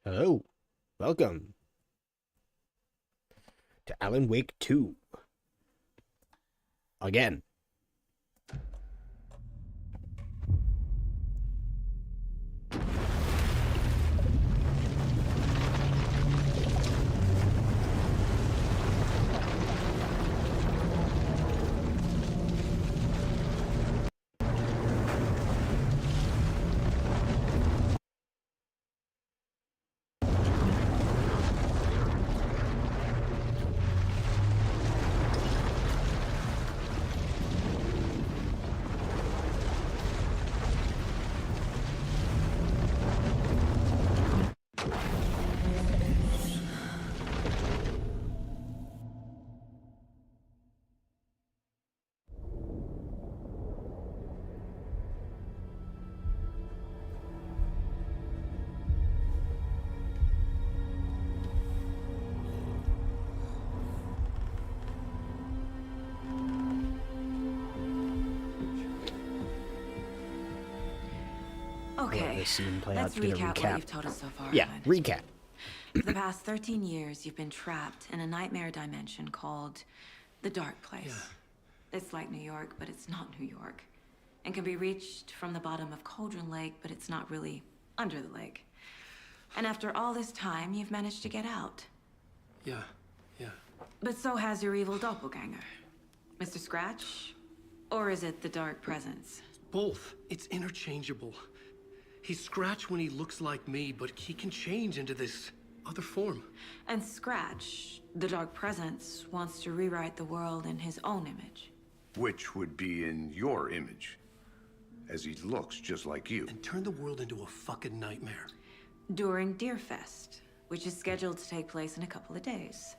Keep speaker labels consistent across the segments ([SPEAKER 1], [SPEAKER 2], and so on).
[SPEAKER 1] Hello, welcome to Alan Wake 2. Again.
[SPEAKER 2] Okay,
[SPEAKER 1] This scene play out.
[SPEAKER 2] let's
[SPEAKER 1] It's gonna
[SPEAKER 2] recap what
[SPEAKER 1] recap.
[SPEAKER 2] you've told us so far.
[SPEAKER 1] Yeah,
[SPEAKER 2] Ahmed.
[SPEAKER 1] recap.
[SPEAKER 2] For the past 13 years, you've been trapped in a nightmare dimension called the Dark Place. It's like New York, but it's not New York. And can be reached from the bottom of Cauldron Lake, but it's not really under the lake. And after all this time, you've managed to get out.
[SPEAKER 3] Yeah.
[SPEAKER 2] But so has your evil doppelganger. Mr. Scratch? Or is it the Dark Presence?
[SPEAKER 3] Both. It's interchangeable. He's Scratch when he looks like me, but he can change into this other form.
[SPEAKER 2] And Scratch, the Dark Presence, wants to rewrite the world in his own image.
[SPEAKER 4] Which would be in your image, as he looks just like you.
[SPEAKER 3] And turn the world into a fucking nightmare.
[SPEAKER 2] During Deerfest, which is scheduled to take place in a couple of days.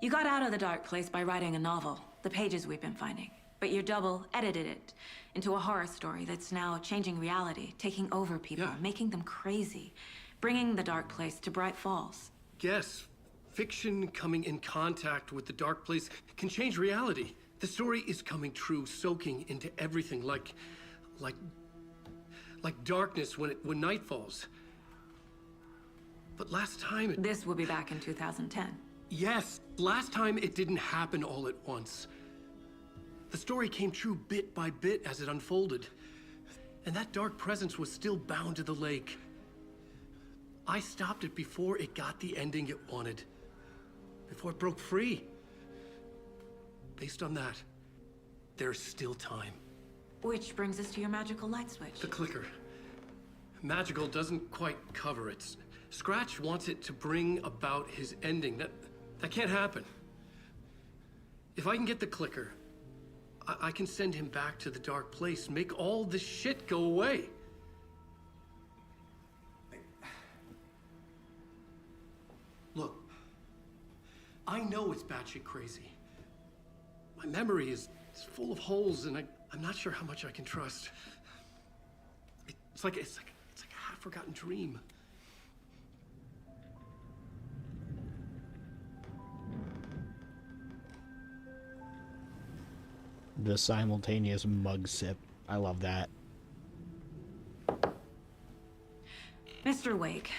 [SPEAKER 2] You got out of the Dark Place by writing a novel, the pages we've been finding. But your double edited it into a horror story that's now changing reality, taking over people,
[SPEAKER 3] Yeah.
[SPEAKER 2] making them crazy, bringing the Dark Place to Bright Falls.
[SPEAKER 3] Yes, fiction coming in contact with the dark place can change reality. The story is coming true, soaking into everything like darkness when night falls. But last time it...
[SPEAKER 2] This will be back in 2010.
[SPEAKER 3] Yes, last time it didn't happen all at once. The story came true bit by bit as it unfolded. And that dark presence was still bound to the lake. I stopped it before it got the ending it wanted. Before it broke free. Based on that, there's still time.
[SPEAKER 2] Which brings us to your magical light switch.
[SPEAKER 3] The clicker. Magical doesn't quite cover it. Scratch wants it to bring about his ending. That can't happen. If I can get the clicker, I can send him back to the dark place, make all this shit go away. Look, I know it's batshit crazy. My memory is full of holes, and I'm not sure how much I can trust. It's like a half-forgotten dream.
[SPEAKER 1] The simultaneous mug sip. I love that.
[SPEAKER 2] Mr. Wake.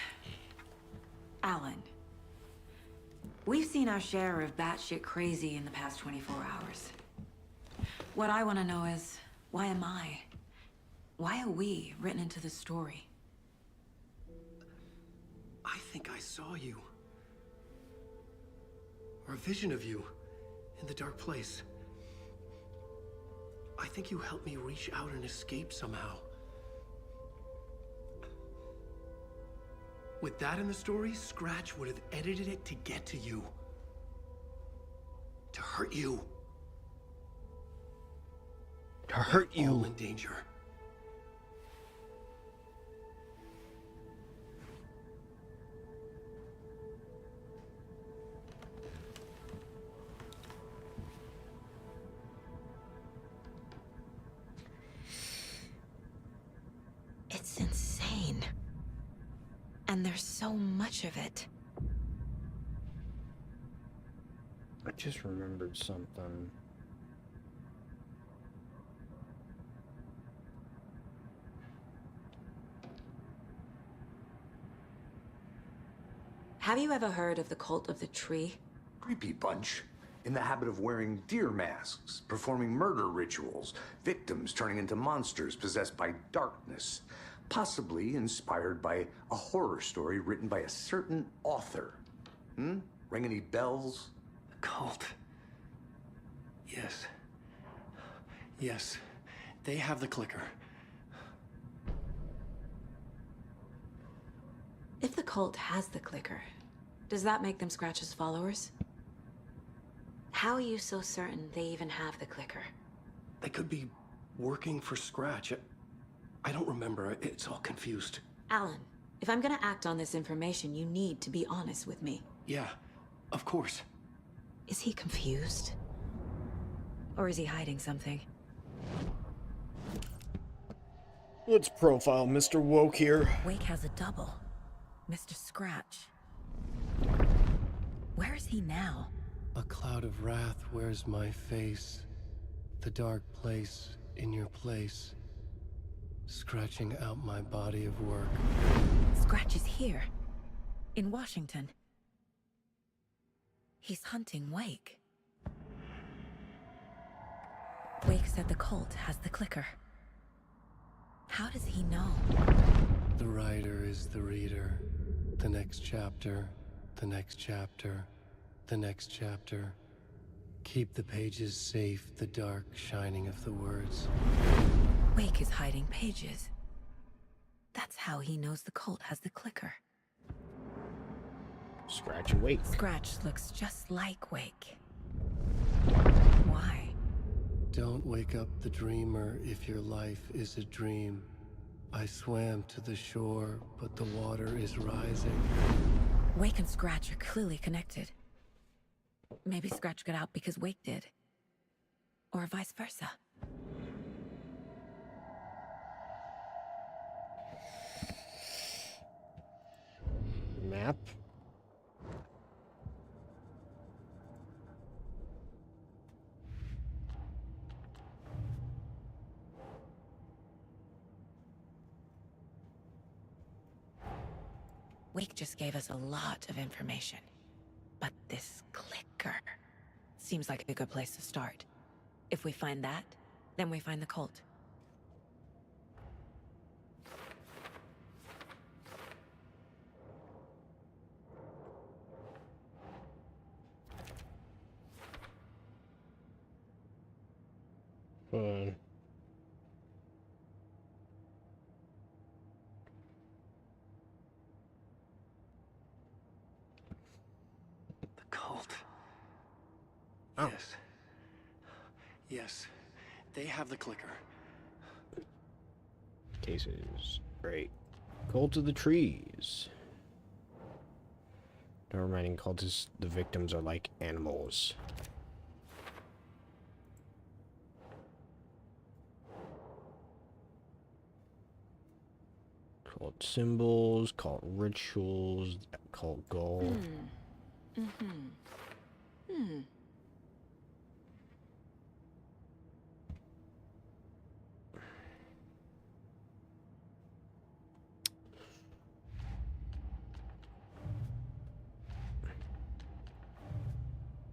[SPEAKER 2] Alan. We've seen our share of batshit crazy in the past 24 hours. What I want to know is, why am I? Why are we written into the story?
[SPEAKER 3] I think I saw you. Or a vision of you in the dark place. I think you helped me reach out and escape somehow. With that in the story, Scratch would have edited it to get to you. To hurt you.
[SPEAKER 1] To hurt
[SPEAKER 3] We're all
[SPEAKER 1] you.
[SPEAKER 3] in danger.
[SPEAKER 2] It's insane. And there's so much of it.
[SPEAKER 1] I just remembered something.
[SPEAKER 2] Have you ever heard of the Cult of the Tree?
[SPEAKER 4] Creepy bunch. In the habit of wearing deer masks, performing murder rituals, victims turning into monsters possessed by darkness. Possibly inspired by a horror story written by a certain author. Ring any bells?
[SPEAKER 3] The cult. Yes. Yes. They have the clicker.
[SPEAKER 2] If the cult has the clicker, does that make them Scratch's followers? How are you so certain they even have the clicker?
[SPEAKER 3] They could be working for Scratch. I don't remember. It's all confused.
[SPEAKER 2] Alan, if I'm gonna act on this information, you need to be honest with me.
[SPEAKER 3] Yeah, of course.
[SPEAKER 2] Is he confused? Or is he hiding something?
[SPEAKER 1] Let's profile Mr. Woke here.
[SPEAKER 2] Wake has a double. Mr. Scratch. Where is he now?
[SPEAKER 3] A cloud of wrath wears my face. The dark place in your place. Scratching out my body of work.
[SPEAKER 2] Scratch is here. In Washington. He's hunting Wake. Wake said the cult has the clicker. How does he know?
[SPEAKER 3] The writer is the reader. The next chapter, the next chapter, the next chapter. Keep the pages safe, the dark shining of the words.
[SPEAKER 2] Wake is hiding pages. That's how he knows the cult has the clicker.
[SPEAKER 1] Scratch and Wake.
[SPEAKER 2] Scratch looks just like Wake. Why?
[SPEAKER 3] Don't wake up the dreamer if your life is a dream. I swam to the shore, but the water is rising.
[SPEAKER 2] Wake and Scratch are clearly connected. Maybe Scratch got out because Wake did. Or vice versa.
[SPEAKER 1] Map.
[SPEAKER 2] Wake just gave us a lot of information. But this clicker seems like a good place to start. If we find that, then we find the cult.
[SPEAKER 1] Fun.
[SPEAKER 3] The cult.
[SPEAKER 1] Oh.
[SPEAKER 3] Yes. Yes. They have the clicker.
[SPEAKER 1] Cases. Great. Cult of the Trees. Don't reminding cultists the victims are like animals. Cult symbols, cult rituals, cult goal.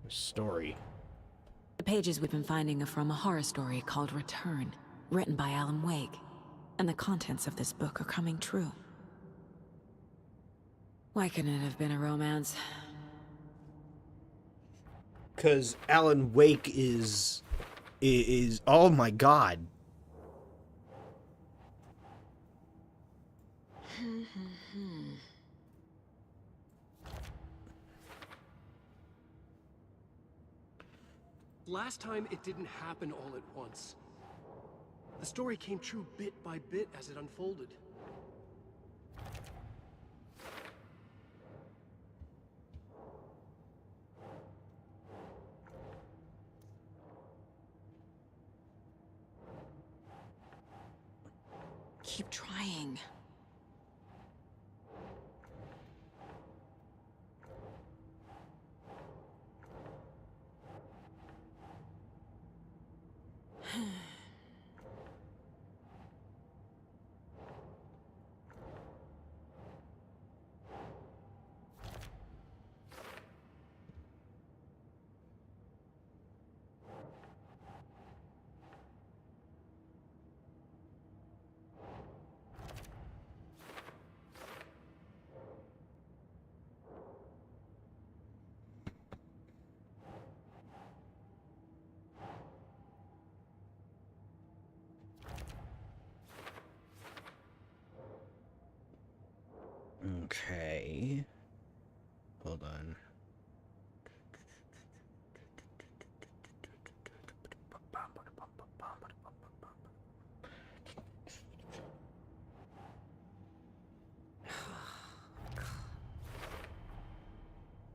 [SPEAKER 1] Story.
[SPEAKER 2] The pages we've been finding are from a horror story called Return, written by Alan Wake. And the contents of this book are coming true. Why couldn't it have been a romance?
[SPEAKER 1] Cause Alan Wake is oh my god.
[SPEAKER 3] Last time, it didn't happen all at once. The story came true bit by bit as it unfolded.
[SPEAKER 2] Keep trying.
[SPEAKER 1] Okay. Hold on.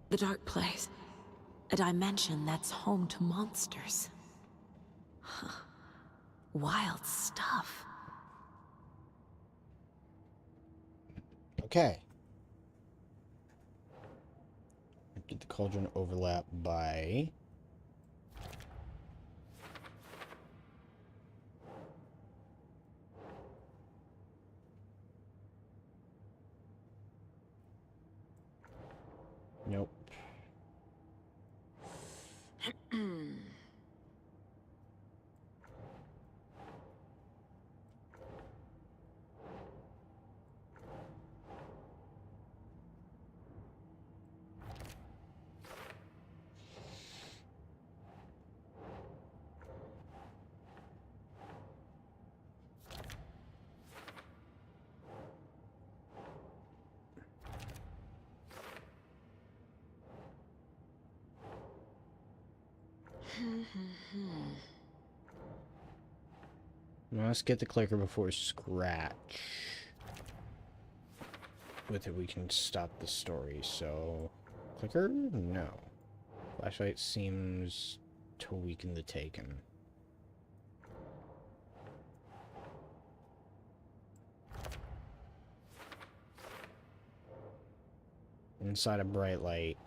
[SPEAKER 2] The Dark Place. A dimension that's home to monsters. Huh. Wild stuff.
[SPEAKER 1] Okay. Did the cauldron overlap by... Nope. Let's get the clicker before scratch. With it, we can stop the story. So, clicker? No. Flashlight seems to weaken the taken. Inside a bright light.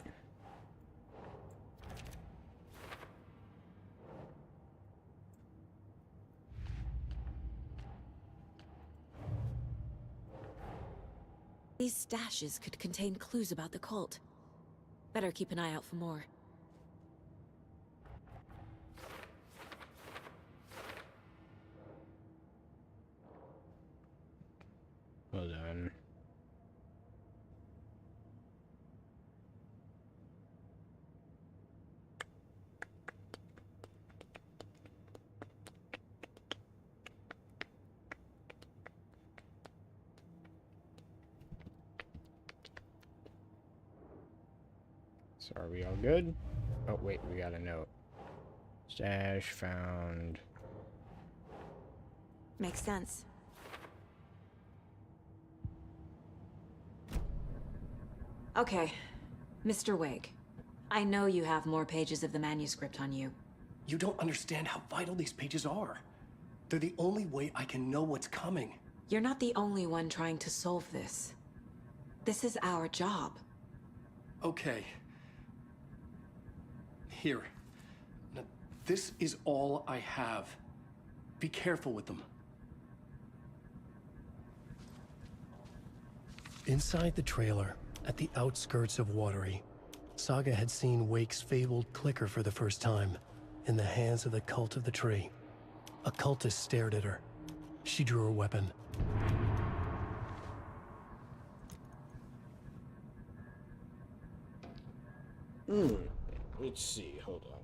[SPEAKER 2] These stashes could contain clues about the cult. Better keep an eye out for more.
[SPEAKER 1] Hold on. So are we all good? Oh, wait, we got a note. Stash found.
[SPEAKER 2] Makes sense. Okay, Mr. Wake. I know you have more pages of the manuscript on you.
[SPEAKER 3] You don't understand how vital these pages are. They're the only way I can know what's coming.
[SPEAKER 2] You're not the only one trying to solve this. This is our job.
[SPEAKER 3] Okay. Here. Now, this is all I have. Be careful with them. Inside the trailer, at the outskirts of Watery, Saga had seen Wake's fabled clicker for the first time, in the hands of the Cult of the Tree. A cultist stared at her. She drew her weapon.
[SPEAKER 1] Let's see, hold on.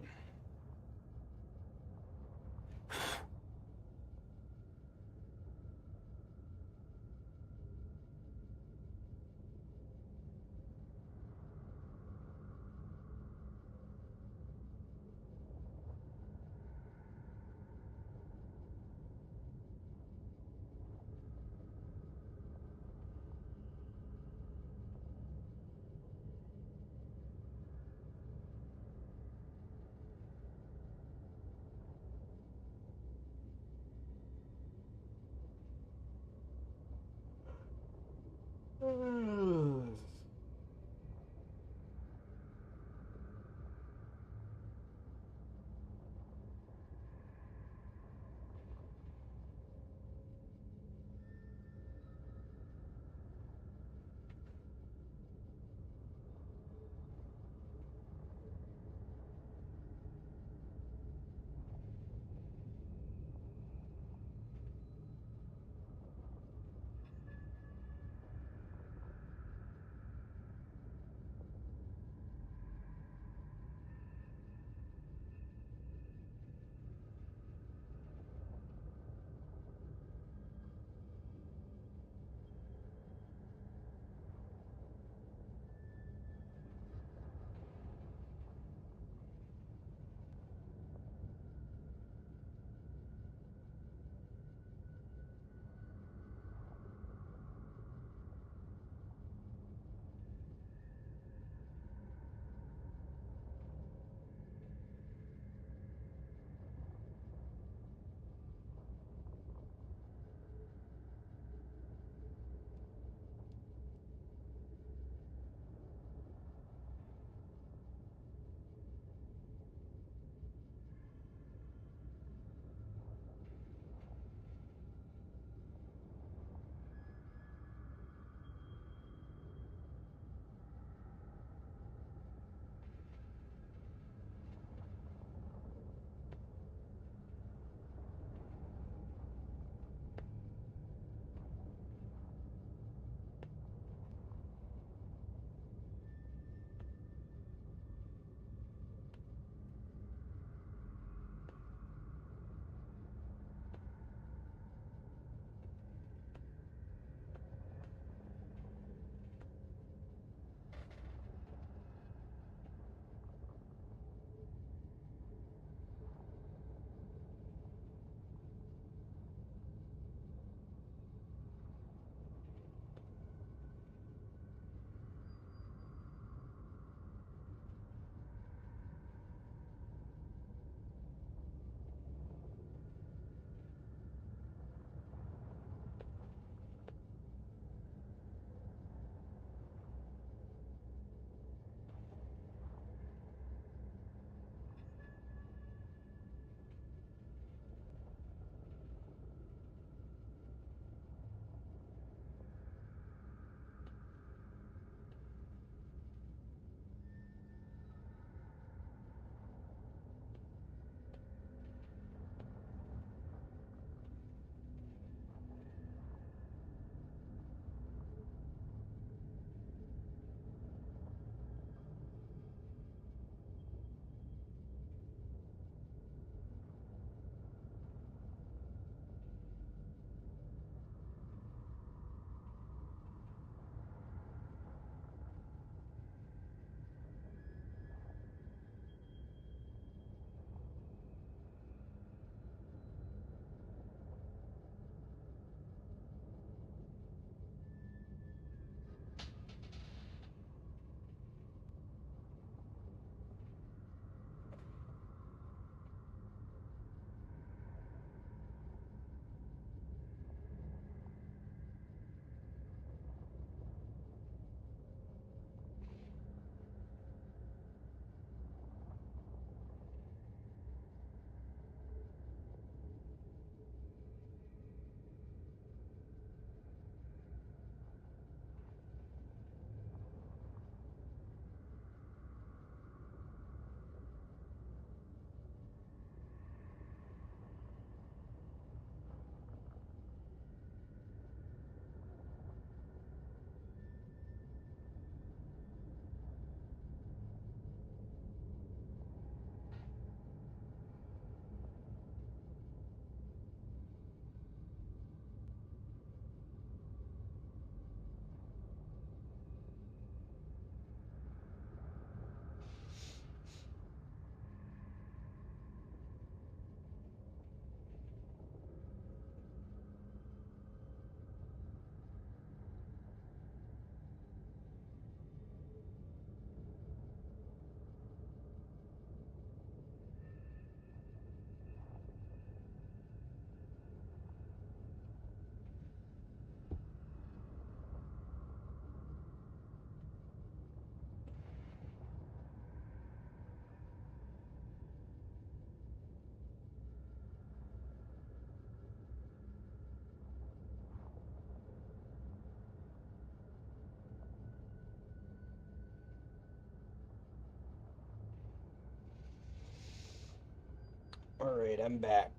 [SPEAKER 1] Alright, I'm back.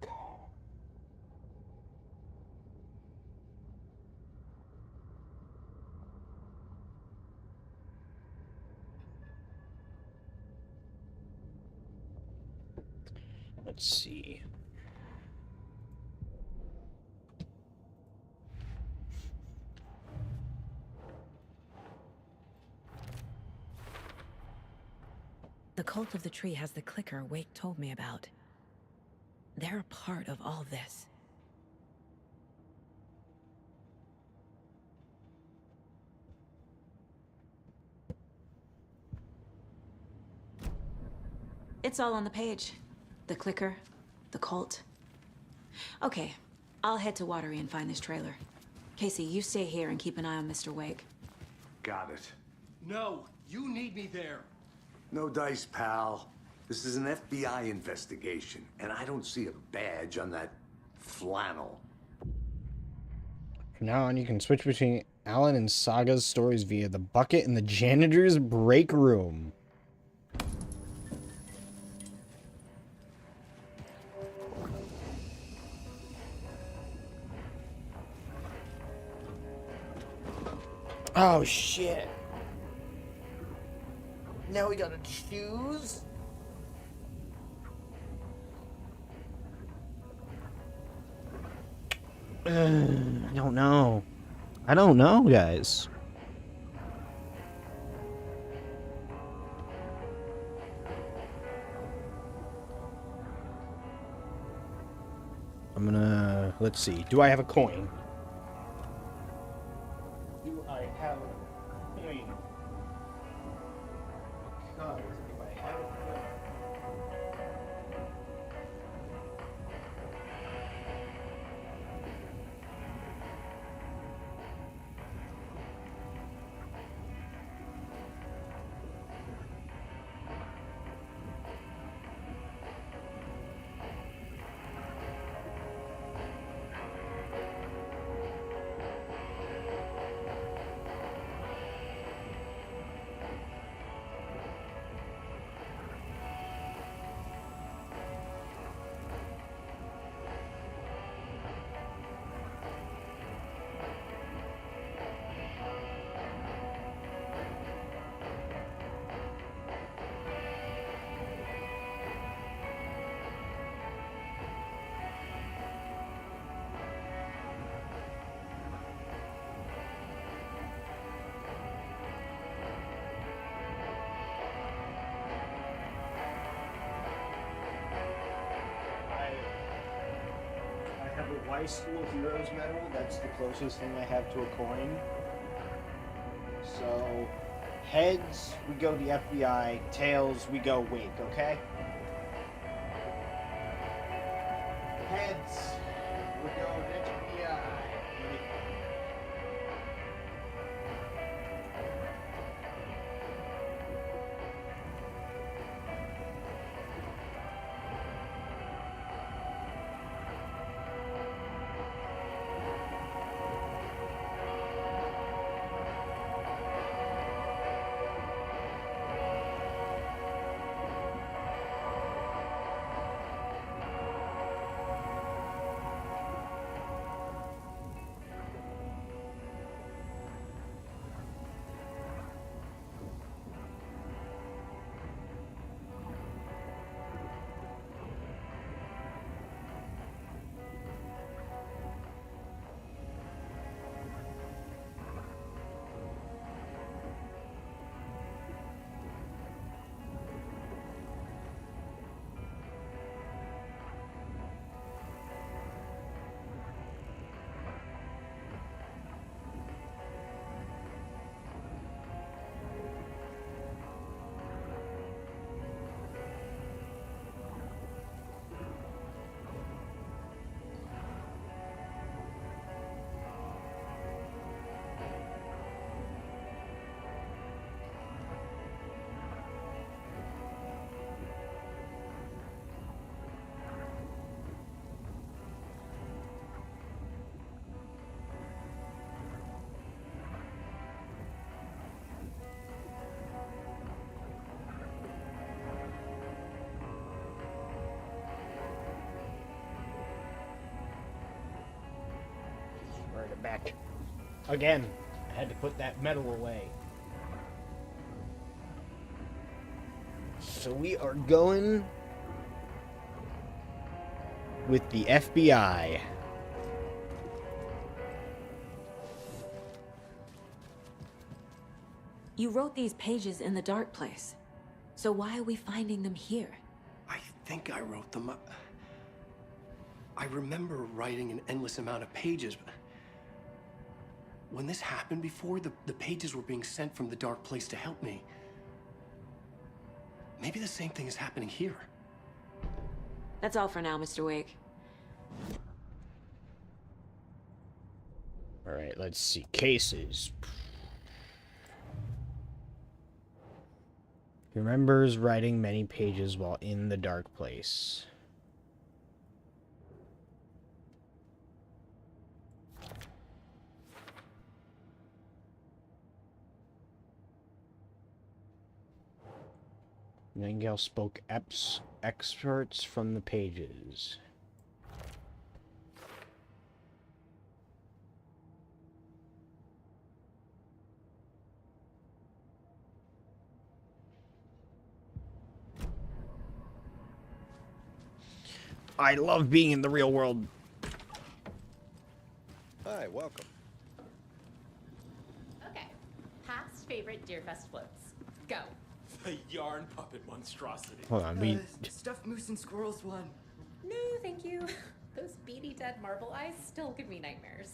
[SPEAKER 1] Let's see.
[SPEAKER 2] The cult of the tree has the clicker Wake told me about. They're a part of all this. It's all on the page. The clicker, the cult. Okay, I'll head to Watery and find this trailer. Casey, you stay here and keep an eye on Mr. Wake.
[SPEAKER 4] Got it.
[SPEAKER 3] No, you need me there.
[SPEAKER 4] No dice, pal. This is an FBI investigation, and I don't see a badge on that flannel.
[SPEAKER 1] From now on, you can switch between Alan and Saga's stories via the bucket in the janitor's break room. Oh, shit. Now we gotta choose? I don't know. I don't know, guys. I'm gonna... Let's see. Do I have a coin? Do I have a coin? Because if I have a coin... I have a Y School Heroes medal. That's the closest thing I have to a coin. So, heads, we go the FBI. Tails, we go Wake, okay? Heads, we go FBI. back. Again, I had to put that metal away. So we are going with the FBI.
[SPEAKER 2] You wrote these pages in the dark place. So why are we finding them here?
[SPEAKER 3] I think I wrote them up. I remember writing an endless amount of pages, but when this happened before, the pages were being sent from the dark place to help me. Maybe the same thing is happening here.
[SPEAKER 2] That's all for now, Mr. Wake.
[SPEAKER 1] Alright, let's see. Cases. He remembers writing many pages while in the dark place. Nightingale spoke excerpts from the pages. I love being in the real world.
[SPEAKER 5] Hi, welcome.
[SPEAKER 6] Okay. Past favorite Deerfest floats. Go.
[SPEAKER 7] The yarn puppet monstrosity.
[SPEAKER 1] Hold on, we...
[SPEAKER 8] Stuffed moose and squirrels one.
[SPEAKER 6] No, thank you. Those beady dead marble eyes still give me nightmares.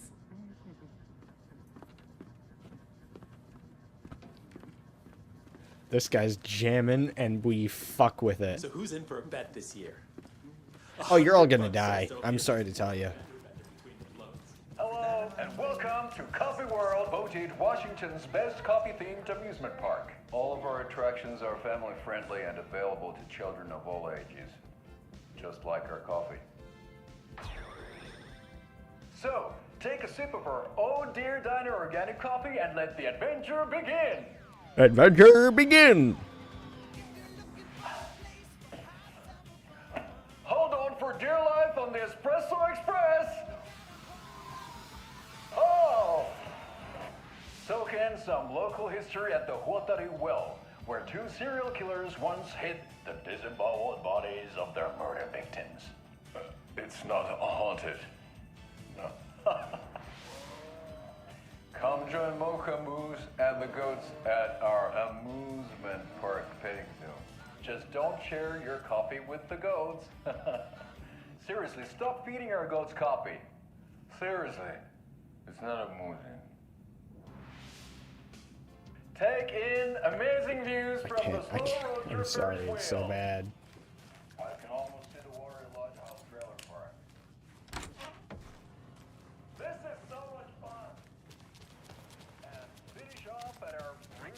[SPEAKER 1] This guy's jamming, and we fuck with it.
[SPEAKER 7] So who's in for a bet this year?
[SPEAKER 1] Oh, you're all gonna die. I'm sorry to tell you.
[SPEAKER 9] Hello, and welcome to Coffee World, voted Washington's best coffee-themed amusement park. All of our attractions are family-friendly and available to children of all ages, just like our coffee. So, take a sip of our Oh Dear Diner organic coffee and let the adventure begin!
[SPEAKER 1] Adventure begin!
[SPEAKER 9] Hold on for dear life on the Espresso Express! Oh! Soak in some local history at the Huatari Well, where two serial killers once hid the disemboweled bodies of their murder victims. It's not haunted. No. Come join Mocha Moose and the goats at our amusement park petting zoo. Just don't share your coffee with the goats. Seriously, stop feeding our goats coffee. Seriously, it's not amusing. Take in amazing views from the slow road
[SPEAKER 1] I'm sorry, it's so bad.
[SPEAKER 9] I can almost see the Warrior Lodge House trailer park. This is so much fun. And finish off at our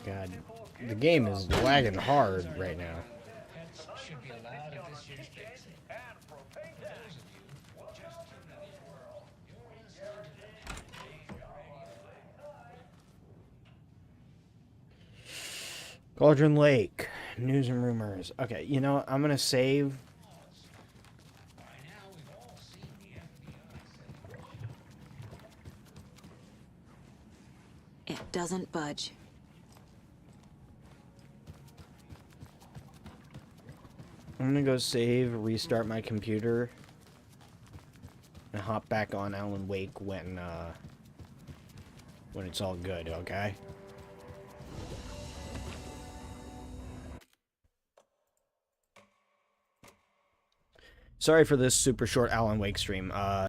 [SPEAKER 1] God,
[SPEAKER 9] beautiful
[SPEAKER 1] the
[SPEAKER 9] gift
[SPEAKER 1] game
[SPEAKER 9] shop.
[SPEAKER 1] is lagging hard right now.
[SPEAKER 10] Should be allowed at this year's Bake Sale.
[SPEAKER 9] And propane tanks.
[SPEAKER 1] Cauldron Lake, news and rumors. Okay, you know what? I'm gonna save.
[SPEAKER 10] By now, we've all seen the FBI.
[SPEAKER 2] It doesn't budge.
[SPEAKER 1] I'm gonna go save, restart my computer, and hop back on Alan Wake when it's all good. Okay. Sorry for this super short Alan Wake stream.